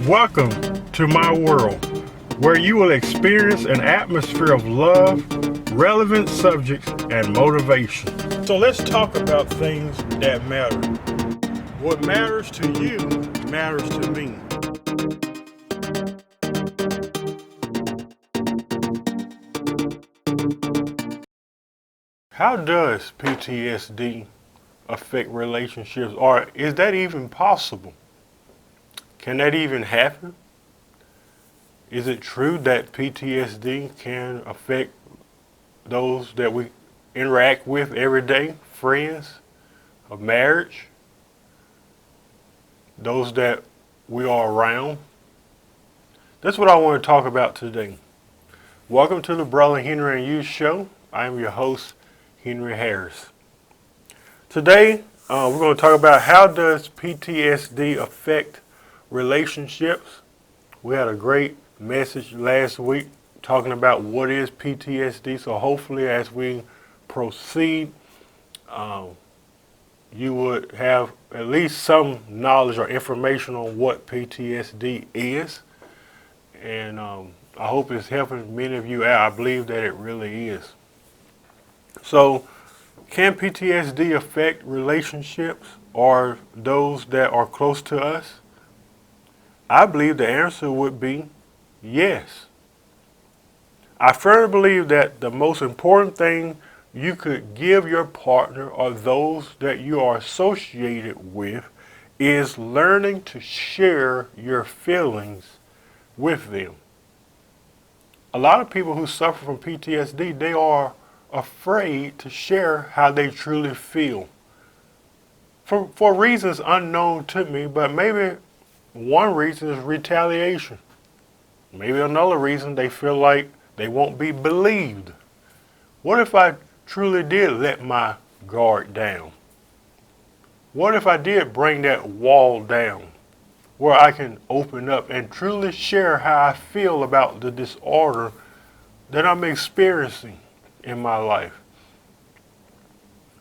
Welcome to my world, where you will experience an atmosphere of love, relevant subjects, and motivation. So let's talk about things that matter. What matters to you matters to me. How does PTSD affect relationships, or is that even possible? Can that even happen? Is it true that PTSD can affect those that we interact with every day, friends, a marriage, those that we are around? That's what I want to talk about today. Welcome to the Brother Henry and You Show. I am your host, Henry Harris. Today, we're going to talk about how does PTSD affect relationships. We had a great message last week talking about what is PTSD. So hopefully as we proceed, you would have at least some knowledge or information on what PTSD is. And I hope it's helping many of you out. I believe that it really is. So can PTSD affect relationships or those that are close to us? I believe the answer would be yes. I firmly believe that the most important thing you could give your partner or those that you are associated with is learning to share your feelings with them. A lot of people who suffer from PTSD, they are afraid to share how they truly feel. For reasons unknown to me, but maybe one reason is retaliation. Maybe another reason they feel like they won't be believed. What if I truly did let my guard down? What if I did bring that wall down where I can open up and truly share how I feel about the disorder that I'm experiencing in my life?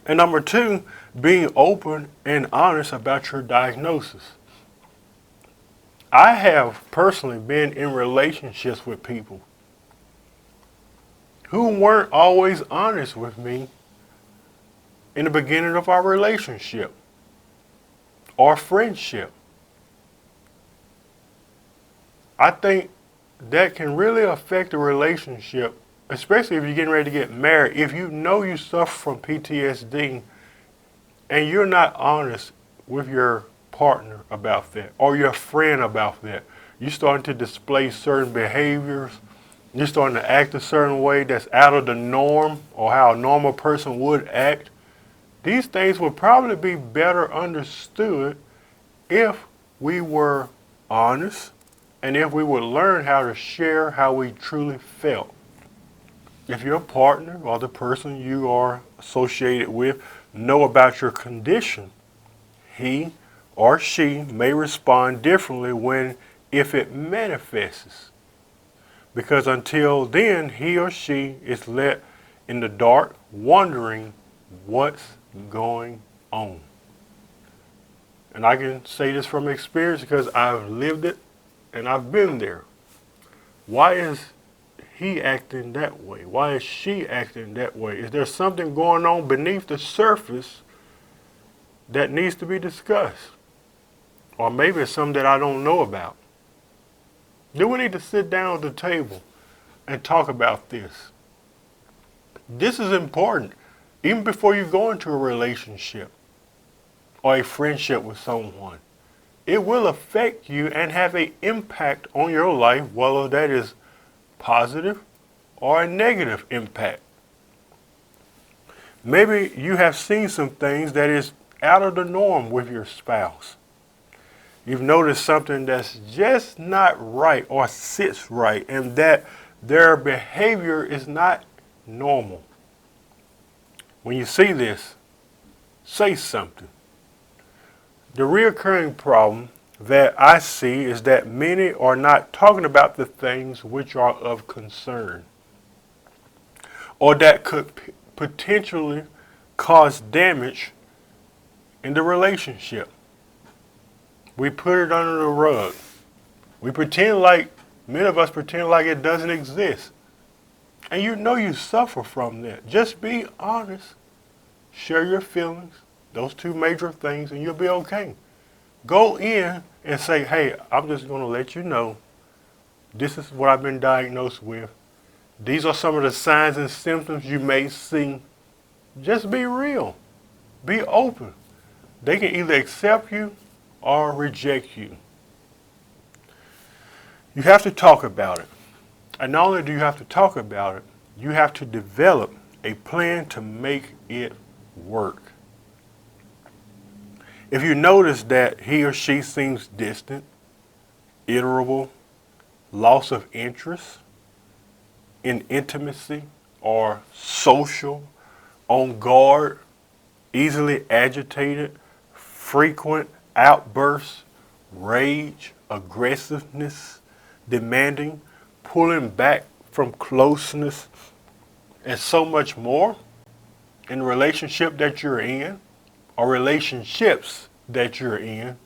And number two, being open and honest about your diagnosis. I have personally been in relationships with people who weren't always honest with me in the beginning of our relationship or friendship. I think that can really affect a relationship, especially if you're getting ready to get married. If you know you suffer from PTSD and you're not honest with your partner about that or your friend about that, you're starting to display certain behaviors, you're starting to act a certain way that's out of the norm or how a normal person would act. These things would probably be better understood if we were honest and if we would learn how to share how we truly felt. If your partner or the person you are associated with know about your condition, he or she may respond differently if it manifests. Because until then, he or she is left in the dark wondering what's going on. And I can say this from experience because I've lived it and I've been there. Why is he acting that way? Why is she acting that way? Is there something going on beneath the surface that needs to be discussed? Or maybe it's something that I don't know about. Do we need to sit down at the table and talk about this? This is important. Even before you go into a relationship or a friendship with someone, it will affect you and have an impact on your life, whether that is positive or a negative impact. Maybe you have seen some things that is out of the norm with your spouse. You've noticed something that's just not right or sits right, and that their behavior is not normal. When you see this, say something. The recurring problem that I see is that many are not talking about the things which are of concern or that could potentially cause damage in the relationship. We put it under the rug. Many of us pretend like it doesn't exist. And you know you suffer from that. Just be honest. Share your feelings, those two major things, and you'll be okay. Go in and say, hey, I'm just going to let you know this is what I've been diagnosed with. These are some of the signs and symptoms you may see. Just be real. Be open. They can either accept you or reject you. You have to talk about it. And not only do you have to talk about it, you have to develop a plan to make it work. If you notice that he or she seems distant, irritable, loss of interest in intimacy or social, on guard, easily agitated, frequent outbursts, rage, aggressiveness, demanding, pulling back from closeness, and so much more in the relationship that you're in or relationships that you're in,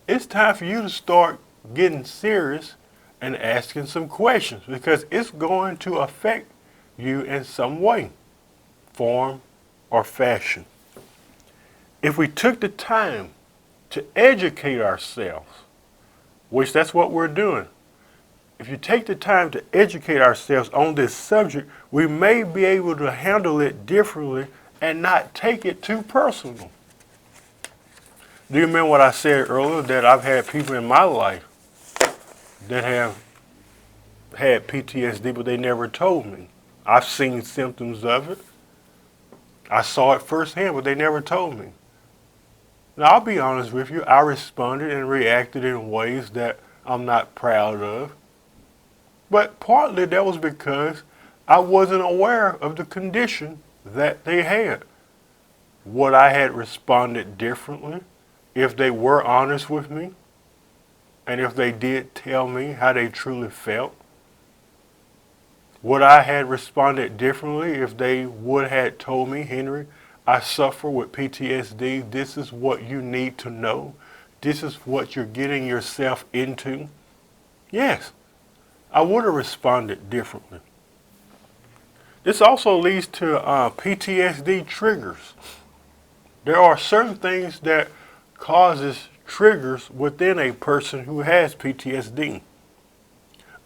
it's time for you to start getting serious and asking some questions, because it's going to affect you in some way, form, or fashion. If we took the time to educate ourselves, which that's what we're doing, if you take the time to educate ourselves on this subject, we may be able to handle it differently and not take it too personal. Do you remember what I said earlier, that I've had people in my life that have had PTSD, but they never told me? I've seen symptoms of it. I saw it firsthand, but they never told me. Now, I'll be honest with you, I responded and reacted in ways that I'm not proud of. But partly that was because I wasn't aware of the condition that they had. Would I had responded differently if they were honest with me and if they did tell me how they truly felt? Would I had responded differently if they would have told me, Henry, I suffer with PTSD. This is what you need to know. This is what you're getting yourself into. Yes, I would have responded differently. This also leads to PTSD triggers. There are certain things that causes triggers within a person who has PTSD.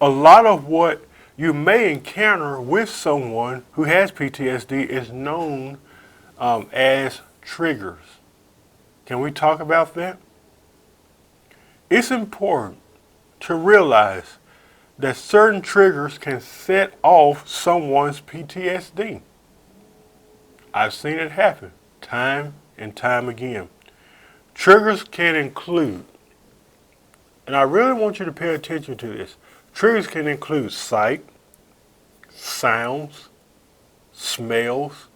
A lot of what you may encounter with someone who has PTSD is known as triggers. Can we talk about that? It's important to realize that certain triggers can set off someone's PTSD. I've seen it happen time and time again. Triggers can include, and I really want you to pay attention to this, triggers can include sight, sounds, smells,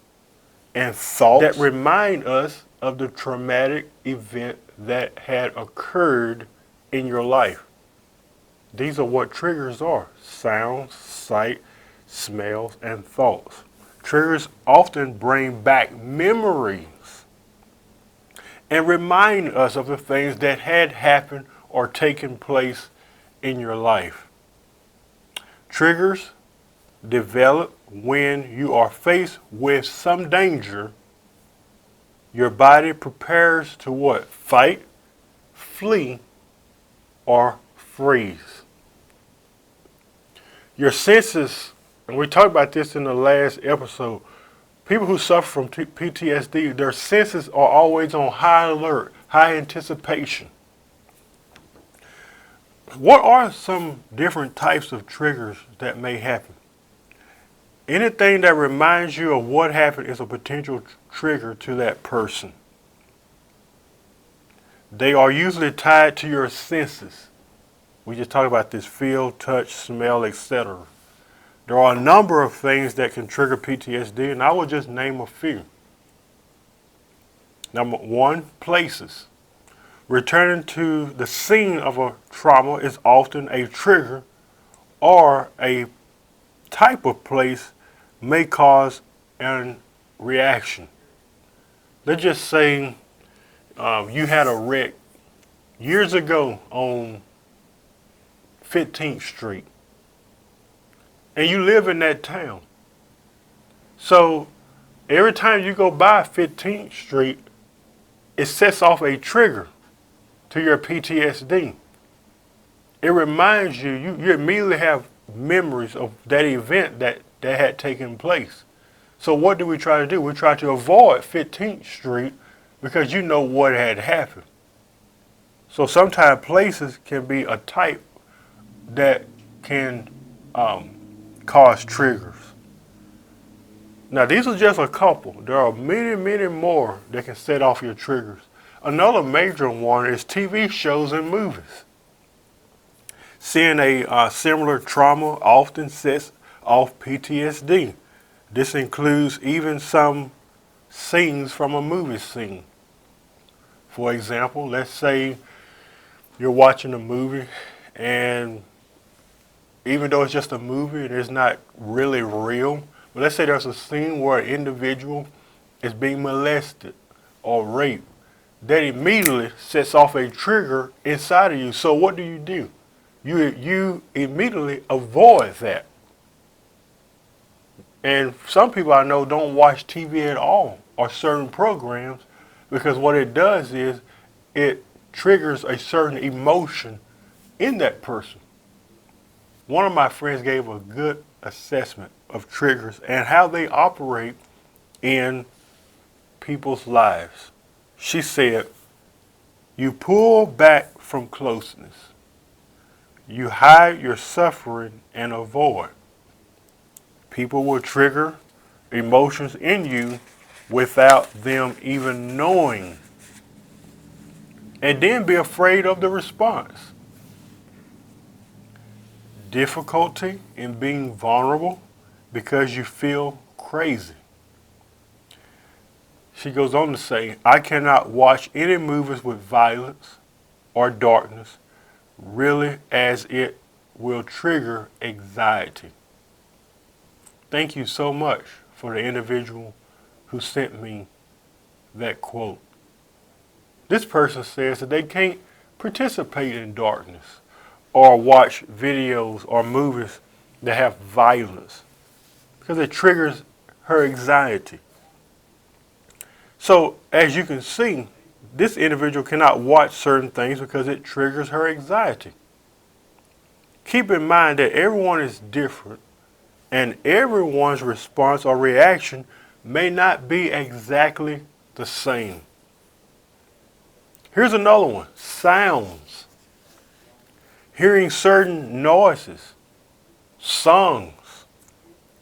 and thoughts that remind us of the traumatic event that had occurred in your life. These are what triggers are: sounds, sight, smells, and thoughts. Triggers often bring back memories and remind us of the things that had happened or taken place in your life. Triggers develop when you are faced with some danger. Your body prepares to what? Fight, flee, or freeze. Your senses, and we talked about this in the last episode, people who suffer from PTSD, their senses are always on high alert, high anticipation. What are some different types of triggers that may happen? Anything that reminds you of what happened is a potential trigger to that person. They are usually tied to your senses. We just talked about this: feel, touch, smell, etc. There are a number of things that can trigger PTSD, and I will just name a few. Number one, places. Returning to the scene of a trauma is often a trigger, or a type of place may cause a reaction. Let's just say you had a wreck years ago on 15th Street, and you live in that town. So every time you go by 15th Street, it sets off a trigger to your PTSD. It reminds you, you immediately have memories of that event that had taken place. So what do we try to do? We try to avoid 15th Street because you know what had happened. So sometimes places can be a type that can cause triggers. Now these are just a couple. There are many, many more that can set off your triggers. Another major one is TV shows and movies. Seeing a similar trauma often sets off PTSD. This includes even some scenes from a movie scene. For example, let's say you're watching a movie, and even though it's just a movie and it's not really real, but let's say there's a scene where an individual is being molested or raped. That immediately sets off a trigger inside of you. So what do? You immediately avoid that. And some people I know don't watch TV at all or certain programs because what it does is it triggers a certain emotion in that person. One of my friends gave a good assessment of triggers and how they operate in people's lives. She said, you pull back from closeness. You hide your suffering and avoid. People will trigger emotions in you without them even knowing. And then be afraid of the response. Difficulty in being vulnerable because you feel crazy. She goes on to say, I cannot watch any movies with violence or darkness, really, as it will trigger anxiety. Thank you so much for the individual who sent me that quote. This person says that they can't participate in darkness or watch videos or movies that have violence because it triggers her anxiety. So, as you can see, this individual cannot watch certain things because it triggers her anxiety. Keep in mind that everyone is different and everyone's response or reaction may not be exactly the same. Here's another one, sounds. Hearing certain noises, songs,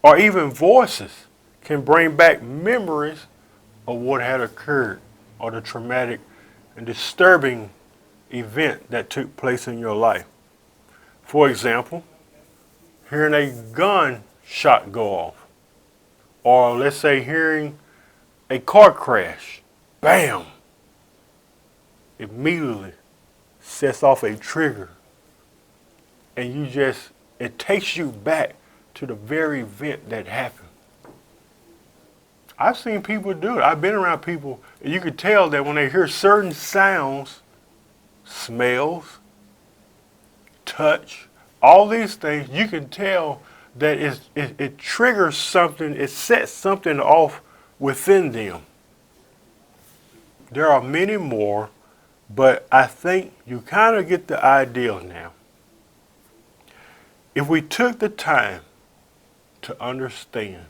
or even voices can bring back memories of what had occurred or the traumatic and disturbing event that took place in your life. For example, hearing a gunshot go off, or let's say hearing a car crash, bam, immediately sets off a trigger, and it takes you back to the very event that happened. I've seen people do it. I've been around people, and you could tell that when they hear certain sounds, smells, touch, all these things, you can tell that it triggers something, it sets something off within them. There are many more, but I think you kind of get the idea now. If we took the time to understand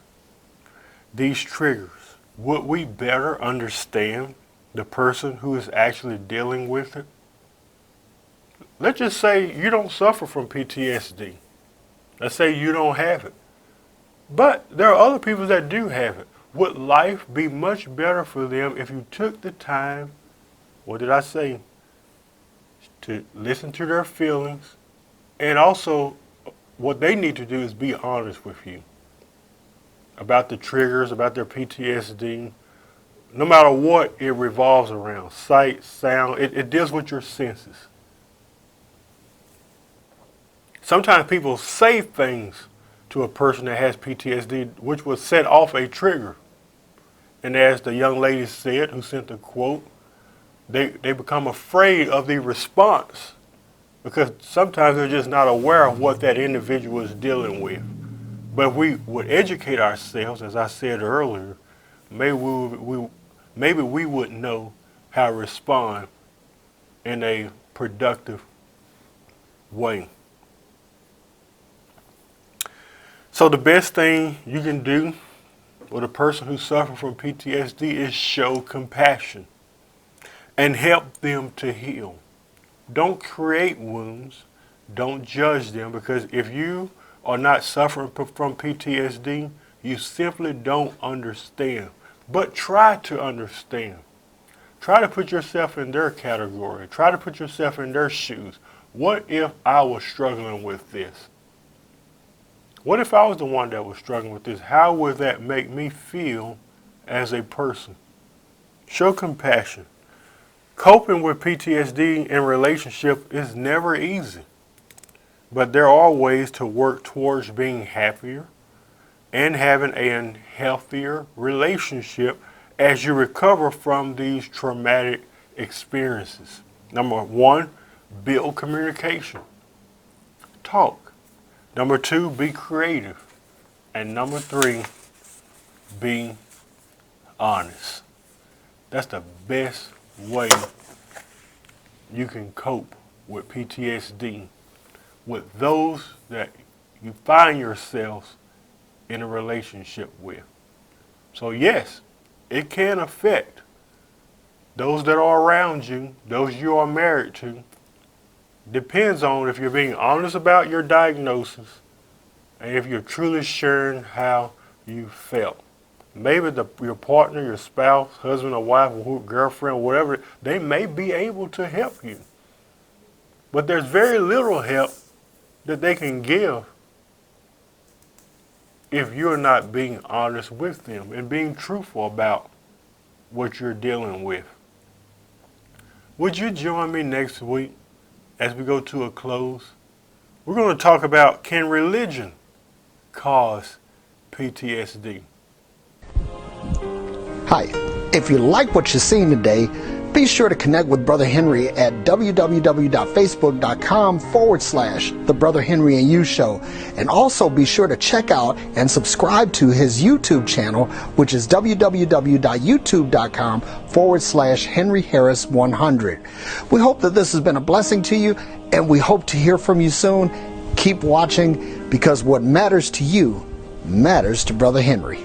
these triggers, would we better understand the person who is actually dealing with it? Let's just say you don't suffer from PTSD. Let's say you don't have it. But there are other people that do have it. Would life be much better for them if you took the time, what did I say, to listen to their feelings, and also what they need to do is be honest with you about the triggers, about their PTSD, no matter what it revolves around, sight, sound, it deals with your senses. Sometimes people say things to a person that has PTSD which will set off a trigger. And as the young lady said, who sent the quote, they become afraid of the response because sometimes they're just not aware of what that individual is dealing with. But if we would educate ourselves, as I said earlier, maybe we would know how to respond in a productive way. So the best thing you can do with a person who's suffering from PTSD is show compassion and help them to heal. Don't create wounds. Don't judge them, because if you are not suffering from PTSD, you simply don't understand. But try to understand. Try to put yourself in their category. Try to put yourself in their shoes. What if I was struggling with this? What if I was the one that was struggling with this? How would that make me feel as a person? Show compassion. Coping with PTSD in relationship is never easy, but there are ways to work towards being happier and having a healthier relationship as you recover from these traumatic experiences. Number one, build communication. Talk. Number two, be creative. And number three, be honest. That's the best way you can cope with PTSD, with those that you find yourselves in a relationship with. So yes, it can affect those that are around you, those you are married to. Depends on if you're being honest about your diagnosis and if you're truly sharing how you felt. Maybe your partner, your spouse, husband or wife, or girlfriend, whatever, they may be able to help you. But there's very little help that they can give if you're not being honest with them and being truthful about what you're dealing with. Would you join me next week as we go to a close? We're going to talk about, can religion cause PTSD? Hi, if you like what you've seen today, be sure to connect with Brother Henry at www.facebook.com/The Brother Henry and You Show. And also be sure to check out and subscribe to his YouTube channel, which is www.youtube.com/Henry Harris 100. We hope that this has been a blessing to you, and we hope to hear from you soon. Keep watching, because what matters to you matters to Brother Henry.